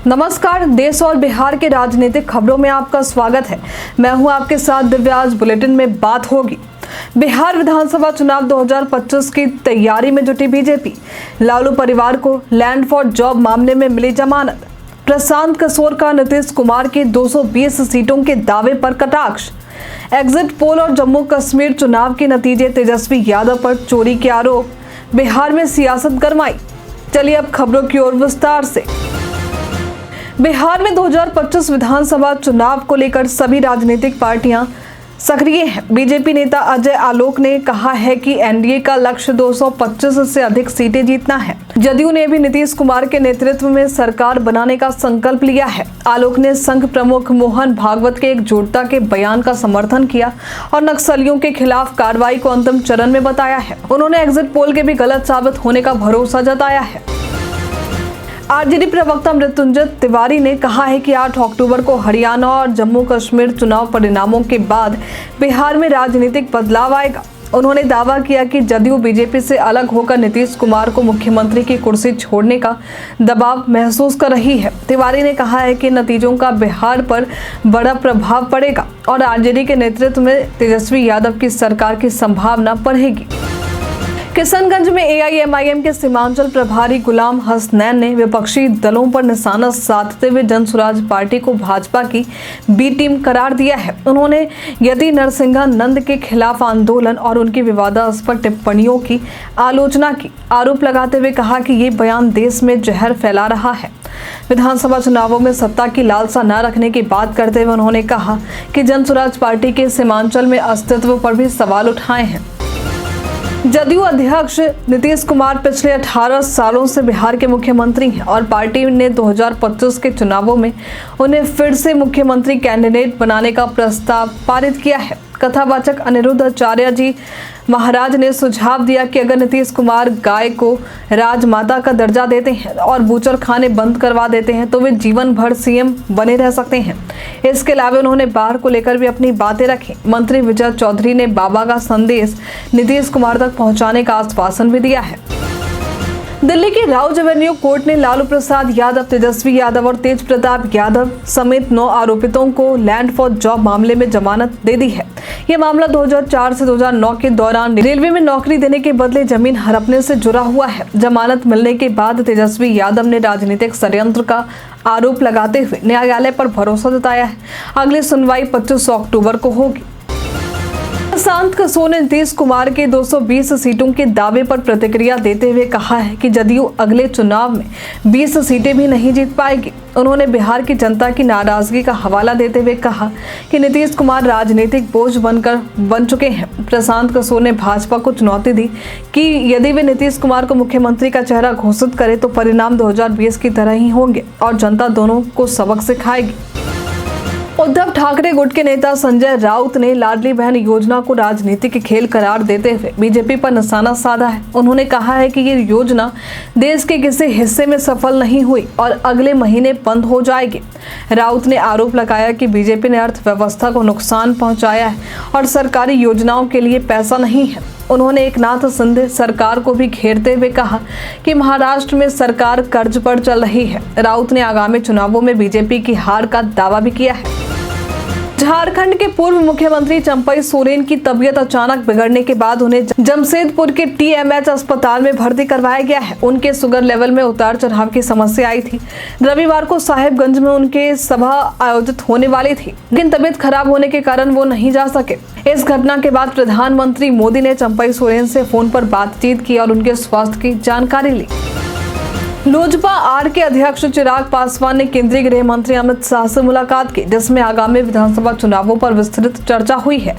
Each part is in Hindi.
नमस्कार। देश और बिहार के राजनीतिक खबरों में आपका स्वागत है। मैं हूं आपके साथ दिव्या। आज बुलेटिन में बात होगी बिहार विधानसभा चुनाव 2025 की तैयारी में जुटी बीजेपी। लालू परिवार को लैंड फॉर जॉब मामले में मिली जमानत। प्रशांत किशोर का नीतीश कुमार की 220 सीटों के दावे पर कटाक्ष। एग्जिट पोल और जम्मू कश्मीर चुनाव के नतीजे, तेजस्वी यादव पर चोरी के आरोप। बिहार में सियासत गरमाई। चलिए अब खबरों की ओर विस्तार से। बिहार में 2025 विधानसभा चुनाव को लेकर सभी राजनीतिक पार्टियां सक्रिय हैं। बीजेपी नेता अजय आलोक ने कहा है कि एनडीए का लक्ष्य 225 से अधिक सीटें जीतना है। जदयू ने भी नीतीश कुमार के नेतृत्व में सरकार बनाने का संकल्प लिया है। आलोक ने संघ प्रमुख मोहन भागवत के एकजुटता के बयान का समर्थन किया और नक्सलियों के खिलाफ कार्रवाई को अंतिम चरण में बताया है। उन्होंने एग्जिट पोल के भी गलत साबित होने का भरोसा जताया है। आरजेडी प्रवक्ता मृत्युंजय तिवारी ने कहा है कि 8 अक्टूबर को हरियाणा और जम्मू कश्मीर चुनाव परिणामों के बाद बिहार में राजनीतिक बदलाव आएगा। उन्होंने दावा किया कि जदयू बीजेपी से अलग होकर नीतीश कुमार को मुख्यमंत्री की कुर्सी छोड़ने का दबाव महसूस कर रही है। तिवारी ने कहा है कि नतीजों का बिहार पर बड़ा प्रभाव पड़ेगा और आरजेडी के नेतृत्व में तेजस्वी यादव की सरकार की संभावना बढ़ेगी। किशनगंज में एआईएमआईएम के सीमांचल प्रभारी गुलाम हसनैन ने विपक्षी दलों पर निशाना साधते हुए जनसुराज पार्टी को भाजपा की बी टीम करार दिया है। उन्होंने यति नरसिंहानंद के खिलाफ आंदोलन और उनकी विवादास्पद टिप्पणियों की आलोचना की। आरोप लगाते हुए कहा कि ये बयान देश में जहर फैला रहा है। विधानसभा चुनावों में सत्ता की लालसा न रखने की बात करते हुए उन्होंने कहा कि जनसुराज पार्टी के सीमांचल में अस्तित्व पर भी सवाल उठाए हैं। जदयू अध्यक्ष नीतीश कुमार पिछले 18 सालों से बिहार के मुख्यमंत्री हैं और पार्टी ने 2025 के चुनावों में उन्हें फिर से मुख्यमंत्री कैंडिडेट बनाने का प्रस्ताव पारित किया है। कथावाचक अनिरुद्ध आचार्य जी महाराज ने सुझाव दिया कि अगर नीतीश कुमार गाय को राजमाता का दर्जा देते हैं और बूचर खाने बंद करवा देते हैं तो वे जीवन भर सीएम बने रह सकते हैं। इसके अलावा उन्होंने बाढ़ को लेकर भी अपनी बातें रखी। मंत्री विजय चौधरी ने बाबा का संदेश नीतीश कुमार तक पहुंचाने का आश्वासन भी दिया है। दिल्ली की राउज एवेन्यू कोर्ट ने लालू प्रसाद यादव, तेजस्वी यादव और तेज प्रताप यादव समेत 9 आरोपितों को लैंड फॉर जॉब मामले में जमानत दे दी है। यह मामला 2004 से 2009 के दौरान रेलवे में नौकरी देने के बदले जमीन हड़पने से जुड़ा हुआ है। जमानत मिलने के बाद तेजस्वी यादव ने राजनीतिक षड्यंत्र का आरोप लगाते हुए न्यायालय पर भरोसा जताया है। अगली सुनवाई 25 अक्टूबर को होगी। प्रशांत किशोर ने नीतीश कुमार के 220 सीटों के दावे पर प्रतिक्रिया देते हुए कहा है कि जदयू अगले चुनाव में 20 सीटें भी नहीं जीत पाएगी। उन्होंने बिहार की जनता की नाराजगी का हवाला देते हुए कहा कि नीतीश कुमार राजनीतिक बोझ बन चुके हैं। प्रशांत किशोर ने भाजपा को चुनौती दी कि यदि वे नीतीश कुमार को मुख्यमंत्री का चेहरा घोषित करे तो परिणाम 2020 की तरह ही होंगे और जनता दोनों को सबक सिखाएगी। उद्धव ठाकरे गुट के नेता संजय राउत ने लाडली बहन योजना को राजनीतिक खेल करार देते हुए बीजेपी पर निशाना साधा है। उन्होंने कहा है कि ये योजना देश के किसी हिस्से में सफल नहीं हुई और अगले महीने बंद हो जाएगी। राउत ने आरोप लगाया कि बीजेपी ने अर्थव्यवस्था को नुकसान पहुंचाया है और सरकारी योजनाओं के लिए पैसा नहीं है। उन्होंने एकनाथ शिंदे सरकार को भी घेरते हुए कहा कि महाराष्ट्र में सरकार कर्ज पर चल रही है। राउत ने आगामी चुनावों में बीजेपी की हार का दावा भी किया है। झारखंड के पूर्व मुख्यमंत्री चंपई सोरेन की तबीयत अचानक बिगड़ने के बाद उन्हें जमशेदपुर के टीएमएच अस्पताल में भर्ती करवाया गया है। उनके शुगर लेवल में उतार चढ़ाव की समस्या आई थी। रविवार को साहेबगंज में उनके सभा आयोजित होने वाली थी, लेकिन तबीयत खराब होने के कारण वो नहीं जा सके। इस घटना के बाद प्रधानमंत्री मोदी ने चंपई सोरेन से फोन पर बातचीत की और उनके स्वास्थ्य की जानकारी ली। लोजपा आर के अध्यक्ष चिराग पासवान ने केंद्रीय गृह मंत्री अमित शाह से मुलाकात की, जिसमें आगामी विधानसभा चुनावों पर विस्तृत चर्चा हुई है।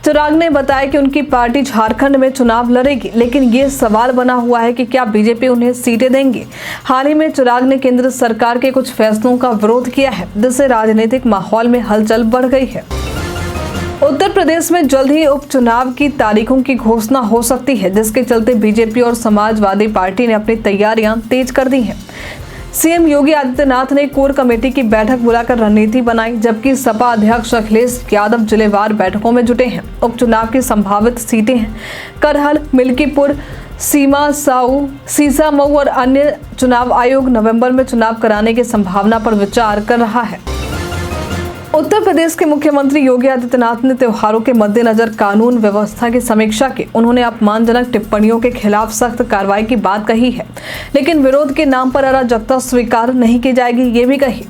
चिराग ने बताया कि उनकी पार्टी झारखंड में चुनाव लड़ेगी, लेकिन ये सवाल बना हुआ है कि क्या बीजेपी उन्हें सीटें देंगी। हाल ही में चिराग ने केंद्र सरकार के कुछ फैसलों का विरोध किया है, जिससे राजनीतिक माहौल में हलचल बढ़ गई है। उत्तर प्रदेश में जल्द ही उपचुनाव की तारीखों की घोषणा हो सकती है, जिसके चलते बीजेपी और समाजवादी पार्टी ने अपनी तैयारियां तेज कर दी हैं। सीएम योगी आदित्यनाथ ने कोर कमेटी की बैठक बुलाकर रणनीति बनाई, जबकि सपा अध्यक्ष अखिलेश यादव जिलेवार बैठकों में जुटे हैं। उपचुनाव की संभावित सीटें हैं करहल, मिल्कीपुर, सीमा साऊ, सीसामऊ और अन्य चुनाव आयोग नवंबर में चुनाव कराने की संभावना पर विचार कर रहा है। उत्तर प्रदेश के मुख्यमंत्री योगी आदित्यनाथ ने त्योहारों के मद्देनजर कानून व्यवस्था की समीक्षा की। उन्होंने अपमानजनक टिप्पणियों के खिलाफ सख्त कार्रवाई की बात कही है, लेकिन विरोध के नाम पर अराजकता स्वीकार नहीं की जाएगी, ये भी कही।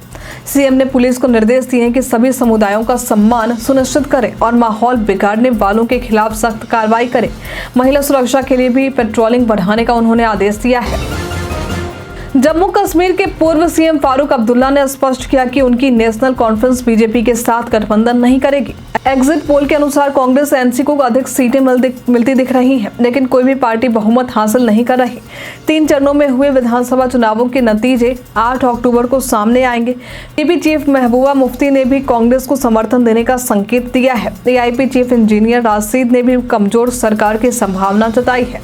सीएम ने पुलिस को निर्देश दिए हैं कि सभी समुदायों का सम्मान सुनिश्चित करें और माहौल बिगाड़ने वालों के खिलाफ सख्त कार्रवाई करें। महिला सुरक्षा के लिए भी पेट्रोलिंग बढ़ाने का उन्होंने आदेश दिया है। जम्मू कश्मीर के पूर्व सीएम फारूक अब्दुल्ला ने स्पष्ट किया कि उनकी नेशनल कॉन्फ्रेंस बीजेपी के साथ गठबंधन नहीं करेगी। एग्जिट पोल के अनुसार कांग्रेस एनसी को अधिक सीटें मिलती दिख रही हैं, लेकिन कोई भी पार्टी बहुमत हासिल नहीं कर रही। 3 चरणों में हुए विधानसभा चुनावों के नतीजे 8 अक्टूबर को सामने आएंगे। टीपी चीफ महबूबा मुफ्ती ने भी कांग्रेस को समर्थन देने का संकेत दिया है। एआईपी चीफ इंजीनियर राशिद ने भी कमजोर सरकार की संभावना जताई है।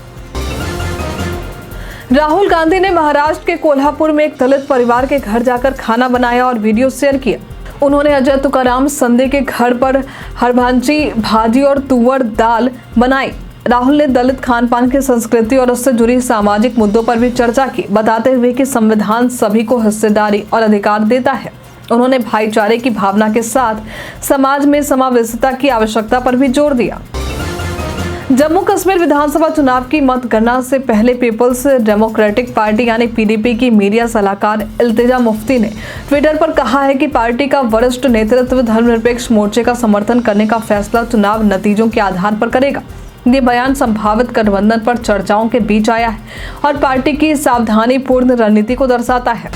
राहुल गांधी ने महाराष्ट्र के कोल्हापुर में एक दलित परिवार के घर जाकर खाना बनाया और वीडियो शेयर किया। उन्होंने अजय तुकाराम संधे के घर पर हरभांची भाजी और तुअर दाल बनाई। राहुल ने दलित खान पान की संस्कृति और उससे जुड़ी सामाजिक मुद्दों पर भी चर्चा की, बताते हुए कि संविधान सभी को हिस्सेदारी और अधिकार देता है। उन्होंने भाईचारे की भावना के साथ समाज में समावेशिता की आवश्यकता पर भी जोर दिया। जम्मू कश्मीर विधानसभा चुनाव की मतगणना से पहले पीपल्स डेमोक्रेटिक पार्टी यानी पीडीपी की मीडिया सलाहकार इल्तिजा मुफ्ती ने ट्विटर पर कहा है कि पार्टी का वरिष्ठ नेतृत्व धर्मनिरपेक्ष मोर्चे का समर्थन करने का फैसला चुनाव नतीजों के आधार पर करेगा। ये बयान संभावित गठबंधन पर चर्चाओं के बीच आया है और पार्टी की सावधानीपूर्ण रणनीति को दर्शाता है।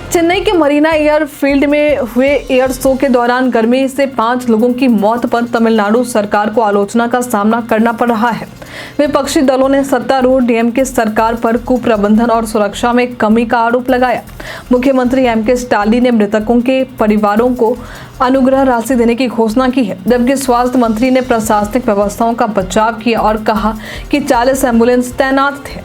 चेन्नई के मरीना एयरफील्ड में हुए एयर शो के दौरान गर्मी से 5 लोगों की मौत पर तमिलनाडु सरकार को आलोचना का सामना करना पड़ रहा है। विपक्षी दलों ने सत्तारूढ़ डीएमके सरकार पर कुप्रबंधन और सुरक्षा में कमी का आरोप लगाया। मुख्यमंत्री एमके स्टालिन ने मृतकों के परिवारों को अनुग्रह राशि देने की घोषणा की है, जबकि स्वास्थ्य मंत्री ने प्रशासनिक व्यवस्थाओं का बचाव किया और कहा कि 40 एम्बुलेंस तैनात थे।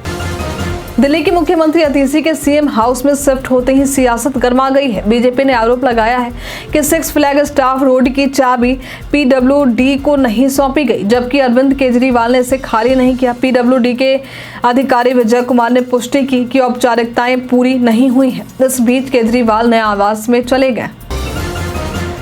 दिल्ली के मुख्यमंत्री अतीशी के सीएम हाउस में शिफ्ट होते ही सियासत गर्मा गई है। बीजेपी ने आरोप लगाया है कि 6 फ्लैग स्टाफ रोड की चाबी पीडब्ल्यूडी को नहीं सौंपी गई, जबकि अरविंद केजरीवाल ने इसे खाली नहीं किया। पीडब्ल्यूडी के अधिकारी विजय कुमार ने पुष्टि की कि औपचारिकताएं पूरी नहीं हुई हैं। इस बीच केजरीवाल नए आवास में चले गए।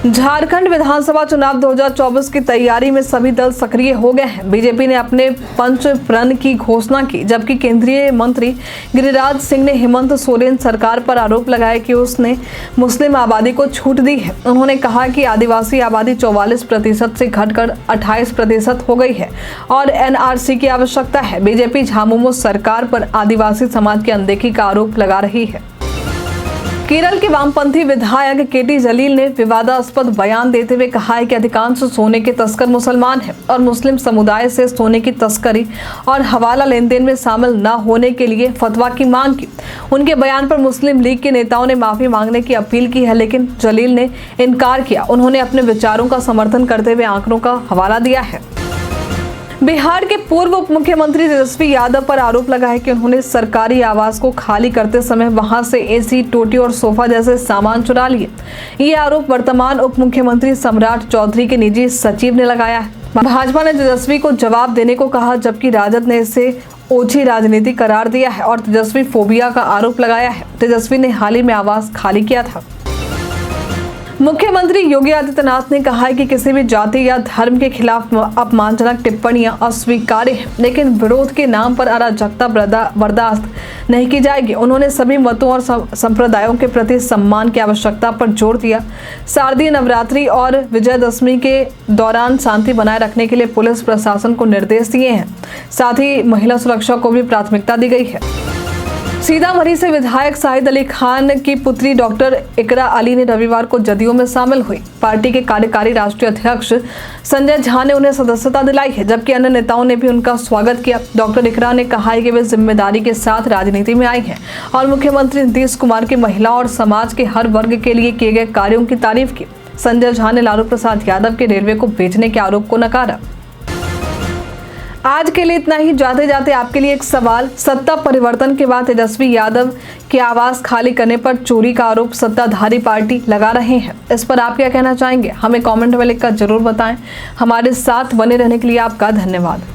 झारखंड विधानसभा चुनाव 2024 की तैयारी में सभी दल सक्रिय हो गए हैं। बीजेपी ने अपने पंच प्रण की घोषणा की, जबकि केंद्रीय मंत्री गिरिराज सिंह ने हेमंत सोरेन सरकार पर आरोप लगाया कि उसने मुस्लिम आबादी को छूट दी है। उन्होंने कहा कि आदिवासी आबादी 44% से घटकर 28% हो गई है और एनआरसी की आवश्यकता है। बीजेपी झामुमो सरकार पर आदिवासी समाज की अनदेखी का आरोप लगा रही है। केरल के वामपंथी विधायक केटी जलील ने विवादास्पद बयान देते हुए कहा है कि अधिकांश सोने के तस्कर मुसलमान हैं और मुस्लिम समुदाय से सोने की तस्करी और हवाला लेन देन में शामिल न होने के लिए फतवा की मांग की। उनके बयान पर मुस्लिम लीग के नेताओं ने माफी मांगने की अपील की है, लेकिन जलील ने इनकार किया। उन्होंने अपने विचारों का समर्थन करते हुए आंकड़ों का हवाला दिया है। बिहार के पूर्व उप मुख्यमंत्री तेजस्वी यादव पर आरोप लगा है कि उन्होंने सरकारी आवास को खाली करते समय वहां से एसी, टोटी और सोफा जैसे सामान चुरा लिए। ये आरोप वर्तमान उप मुख्यमंत्री सम्राट चौधरी के निजी सचिव ने लगाया है। भाजपा ने तेजस्वी को जवाब देने को कहा, जबकि राजद ने इसे ओछी राजनीति करार दिया है और तेजस्वी फोबिया का आरोप लगाया है। तेजस्वी ने हाल ही में आवास खाली किया था। मुख्यमंत्री योगी आदित्यनाथ ने कहा है कि किसी भी जाति या धर्म के खिलाफ अपमानजनक टिप्पणियां अस्वीकार्य हैं, लेकिन विरोध के नाम पर अराजकता बर्दाश्त नहीं की जाएगी। उन्होंने सभी मतों और संप्रदायों के प्रति सम्मान की आवश्यकता पर जोर दिया। शारदीय नवरात्रि और विजयदशमी के दौरान शांति बनाए रखने के लिए पुलिस प्रशासन को निर्देश दिए हैं। साथ ही महिला सुरक्षा को भी प्राथमिकता दी गई है। सीतामढ़ी से विधायक शाहिद अली खान की पुत्री डॉक्टर इकरा अली ने रविवार को जदयू में शामिल हुई। पार्टी के कार्यकारी राष्ट्रीय अध्यक्ष संजय झा ने उन्हें सदस्यता दिलाई है, जबकि अन्य नेताओं ने भी उनका स्वागत किया। डॉक्टर इकरा ने कहा है कि वे जिम्मेदारी के साथ राजनीति में आई हैं और मुख्यमंत्री नीतीश कुमार की महिला और समाज के हर वर्ग के लिए किए गए कार्यों की तारीफ की। संजय झा ने लालू प्रसाद यादव के रेलवे को बेचने के आरोप को नकारा। आज के लिए इतना ही। जाते जाते आपके लिए एक सवाल, सत्ता परिवर्तन के बाद तेजस्वी यादव के आवास खाली करने पर चोरी का आरोप सत्ताधारी पार्टी लगा रहे हैं। इस पर आप क्या कहना चाहेंगे? हमें कमेंट में लिखकर जरूर बताएं। हमारे साथ बने रहने के लिए आपका धन्यवाद।